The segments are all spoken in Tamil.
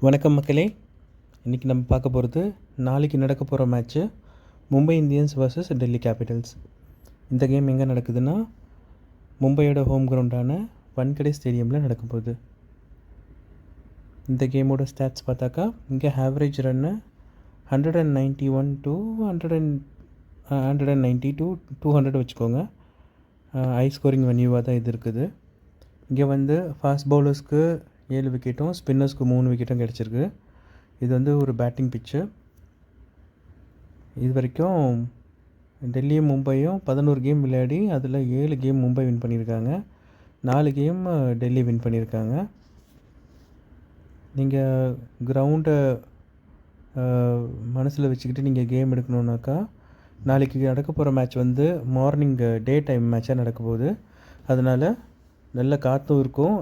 வணக்கம் மக்களே. இன்றைக்கி நம்ம பார்க்க போகிறது நாளைக்கு நடக்க போகிற match Mumbai Indians versus Delhi Capitals. இந்த கேம் எங்கே நடக்குதுன்னா மும்பையோட ஹோம் கிரவுண்டான வன்கடே ஸ்டேடியமில் நடக்க போகுது. இந்த கேமோட ஸ்டாட்ஸ் பார்த்தாக்கா இங்கே ஆவரேஜ் ரன்னு 191 to 190 to 200 வச்சுக்கோங்க. ஹை ஸ்கோரிங் வென்யூவாக தான் இது இருக்குது. இங்கே வந்து ஃபாஸ்ட் பவுலர்ஸ்க்கு 7 விக்கெட்டும் ஸ்பின்னர்ஸ்க்கு 3 விக்கெட்டும் கிடச்சிருக்கு. இது வந்து ஒரு பேட்டிங் பிச்சு. இது வரைக்கும் டெல்லியும் மும்பையும் 11 கேம் விளையாடி அதில் 7 கேம் மும்பை வின் பண்ணியிருக்காங்க, 4 கேம் டெல்லி வின் பண்ணியிருக்காங்க. நீங்கள் கிரவுண்டை மனசில் வச்சுக்கிட்டு நீங்கள் கேம் எடுக்கணுன்னாக்கா நாளைக்கு நடக்க போகிற மேட்ச் வந்து மார்னிங் டே டைம் மேட்சாக நடக்க போகுது. அதனால் நல்ல காற்றும் இருக்கும்,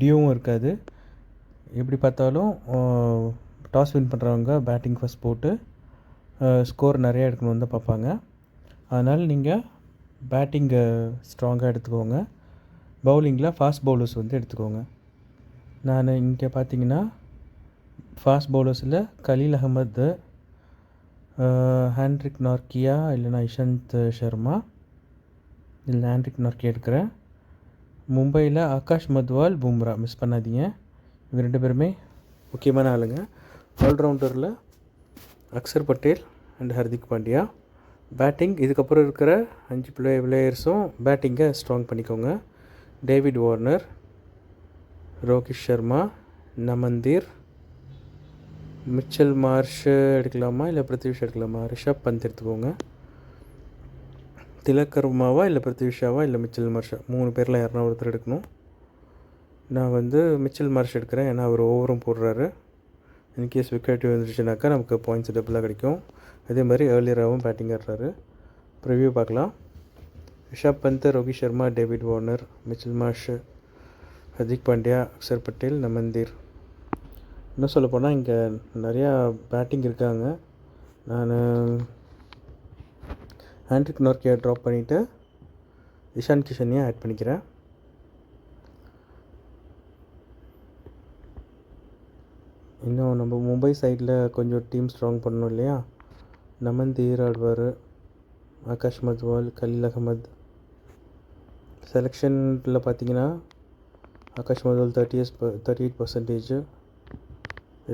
டியூவும் இருக்காது. எப்படி பார்த்தாலும் டாஸ் வின் பண்ணுறவங்க பேட்டிங் ஃபஸ்ட் போட்டு ஸ்கோர் நிறையா எடுக்கணும்னு தான் பார்ப்பாங்க. அதனால் நீங்கள் பேட்டிங்கை ஸ்ட்ராங்காக எடுத்துக்கோங்க, பவுலிங்கில் ஃபாஸ்ட் பவுலர்ஸ் வந்து எடுத்துக்கோங்க. நான் இங்கே பார்த்தீங்கன்னா ஃபாஸ்ட் பவுலர்ஸில் கலீல் அகமது, ஹேண்ட்ரிக் நார்க்கியா இல்லைனா இஷாந்த் சர்மா, இல்லை ஹேண்ட்ரிக் நார்க்கியா எடுக்கிறேன். மும்பையில் ஆகாஷ் மத்வால், பும்ரா மிஸ் பண்ணாதீங்க. இவங்க 2 பேருமே முக்கியமான ஆளுங்க. ஆல்ரவுண்டரில் அக்ஷர் பட்டேல் அண்ட் ஹர்திக் பாண்டியா. பேட்டிங் இதுக்கப்புறம் இருக்கிற 5 பிளேயர்ஸும் பேட்டிங்கை ஸ்ட்ராங் பண்ணிக்கோங்க. David Warner, Rohit Sharma, Naman Dhir, Mitchell Marsh எடுக்கலாமா இல்லை பிருத்திவி ஷா எடுக்கலாமா? ரிஷப் பந்த் எடுத்துக்கோங்க. திலக் வர்மாவா இல்லை பிருத்திவி ஷாவா இல்லை மிச்சல் மார்ஷா? 3 பேரில் யாருனா ஒருத்தர் எடுக்கணும். நான் வந்து மிச்சல் மார்ஷ் எடுக்கிறேன், ஏன்னா அவர் ஓவரும் போடுறாரு. இன்கேஸ் விக்கெட் வந்துருச்சுனாக்கா நமக்கு பாயிண்ட்ஸ் டபுளாக கிடைக்கும். அதே மாதிரி ஏர்லியராகவும் பேட்டிங் ஆடுறாரு. ப்ரிவ்யூ பார்க்கலாம். Rishabh Pant, Rohit Sharma, David Warner, Mitchell Marsh, Hardik Pandya, Axar Patel, Naman Dhir. இன்னும் சொல்லப்போனால் இங்கே நிறையா பேட்டிங் இருக்காங்க. நான் ஹேண்ட்ரிக் நார்க்கியா ட்ராப் பண்ணிவிட்டு இஷான் கிஷனையும் ஆட் பண்ணிக்கிறேன். இன்னும் நம்ம மும்பை சைடில் கொஞ்சம் டீம் ஸ்ட்ராங் பண்ணணும் இல்லையா? நமந்தீர் ஆடுவார், ஆகாஷ் மத்வால், கலீல் அகமது. செலெக்ஷனில் பார்த்தீங்கன்னா ஆகாஷ் மத்வால் 38%.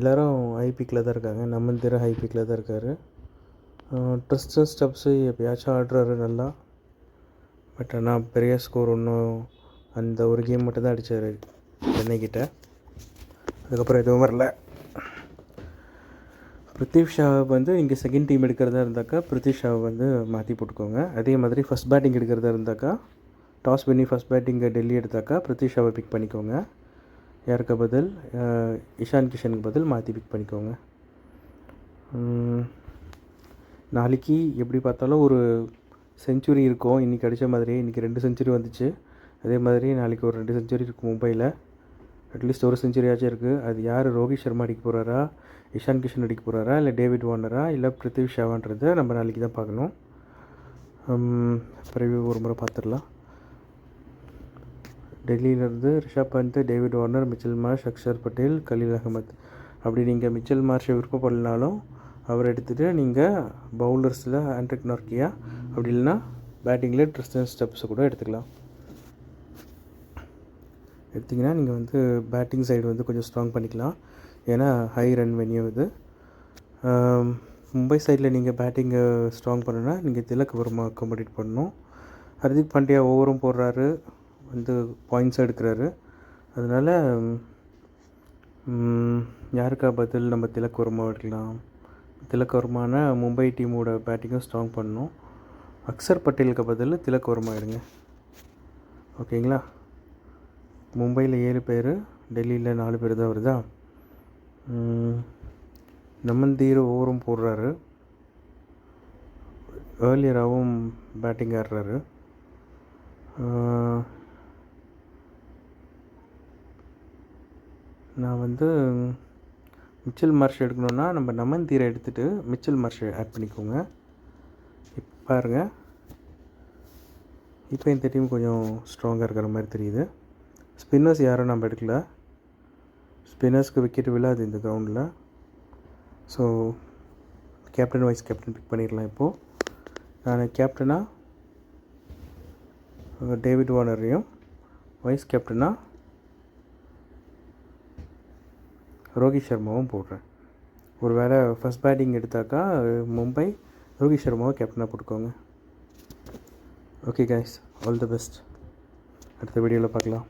எல்லோரும் ஹை பீக்கில் தான் இருக்காங்க. நமந்தீர் ஹை பீக்கில் தான் இருக்கார். ட்ரிஸ்டன் ஸ்டப்ஸு எப்பயாச்சும் ஆடுறாரு நல்லா, பட் ஆனால் பெரிய ஸ்கோர் ஒன்றும் அந்த ஒரு கேம் மட்டும் தான் அடித்தார் சென்னைக்கிட்ட. அதுக்கப்புறம் எதுவும் வரல. பிருத்திவி ஷா வந்து இங்கே செகண்ட் டீம் எடுக்கிறதா இருந்தாக்கா பிருத்திவி ஷாவை வந்து மாற்றி போட்டுக்கோங்க. அதே மாதிரி ஃபஸ்ட் பேட்டிங் எடுக்கிறதா இருந்தாக்கா டாஸ் பண்ணி ஃபஸ்ட் பேட்டிங்கை டெல்லி எடுத்தாக்கா பிருத்திவி ஷாவை பிக் பண்ணிக்கோங்க. யாருக்கு பதில்? இஷான் கிஷனுக்கு பதில் மாற்றி பிக் பண்ணிக்கோங்க. நாளைக்கு எப்படி பார்த்தாலும் ஒரு செஞ்சுரி இருக்கும். இன்றைக்கி அடித்த மாதிரி இன்றைக்கி 2 செஞ்சுரி வந்துச்சு. அதே மாதிரி நாளைக்கு ஒரு 2 செஞ்சுரி இருக்குது மும்பையில். அட்லீஸ்ட் ஒரு செஞ்சுரியாச்சும் இருக்குது. அது யார்? ரோஹித் சர்மா அடிக்க போகிறாரா, இஷான் கிஷன் அடிக்க போகிறாரா, இல்லை டேவிட் வார்னரா, இல்லை பிருத்திவி ஷாவான்றதை நம்ம நாளைக்கு தான் பார்க்கணும். ப்ரிவ்யூ ஒரு முறை பார்த்துடலாம். டெல்லியிலேருந்து Rishabh Pant, David Warner, Mitchell Marsh, Axar Patel, Khaleel Ahmed. அப்படி நீங்கள் மிச்சல் மார்ஷை விருப்பப்படலனாலும் அவர் எடுத்துகிட்டு நீங்கள் பவுலர்ஸில் ஹேண்ட்ரிக் நார்க்கியா, அப்படி இல்லைன்னா பேட்டிங்கில் ட்ரிஸ்டன் ஸ்டப்ஸை கூட எடுத்துக்கலாம். எடுத்திங்கன்னா நீங்கள் வந்து பேட்டிங் சைடு வந்து கொஞ்சம் ஸ்ட்ராங் பண்ணிக்கலாம், ஏன்னா ஹை ரன் வென்யூ இது. மும்பை சைடில் நீங்கள் பேட்டிங்கை ஸ்ட்ராங் பண்ணணுன்னா நீங்கள் திலக் வர்மா அக்காமடேட் பண்ணணும். ஹர்திக் பாண்டியா ஓவரும் போடுறாரு, வந்து பாயிண்ட்ஸும் எடுக்கிறாரு. அதனால் யாருக்கா பதில் நம்ம திலக் வர்மா எடுக்கலாம். திலக் வர்மான மும்பை டீமோட பேட்டிங்கும் ஸ்ட்ராங் பண்ணணும். அக்ஷர் பட்டேலுக்கு பதில் திலக் வர்மா எடுங்க, ஓகேங்களா? மும்பையில் 7 பேர், டெல்லியில் 4 பேர் தான் வருதா. நமந்தீர் ஓவரும் போடுறாரு, ஏர்லியராகவும் பேட்டிங் ஆடுறாரு. நான் வந்து மிச்சல் மார்ஷ் எடுக்கணுன்னா நம்ம நமந்தீரை எடுத்துகிட்டு மிச்சல் மார்ஷை ஆட் பண்ணிக்கோங்க. இப்போ பாருங்கள், இப்போ இந்த டீம் கொஞ்சம் ஸ்ட்ராங்காக இருக்கிற மாதிரி தெரியுது. ஸ்பின்னர்ஸ் யாரும் நம்ம எடுக்கல. ஸ்பின்னர்ஸ்க்கு விக்கெட் விழாது இந்த கிரவுண்டில். So captain vice captain pick பண்ணிடலாம். இப்போது நான் கேப்டனாக டேவிட் வார்னரையும் வைஸ் கேப்டனாக ரோஹித் சர்மாவும் போடுறேன். ஒரு வேளை ஃபஸ்ட் பேட்டிங் எடுத்தாக்கா மும்பை ரோஹித் சர்மாவை கேப்டனாக போட்டுக்கோங்க. Okay guys, all the best. அடுத்த வீடியோவில் பார்க்கலாம்.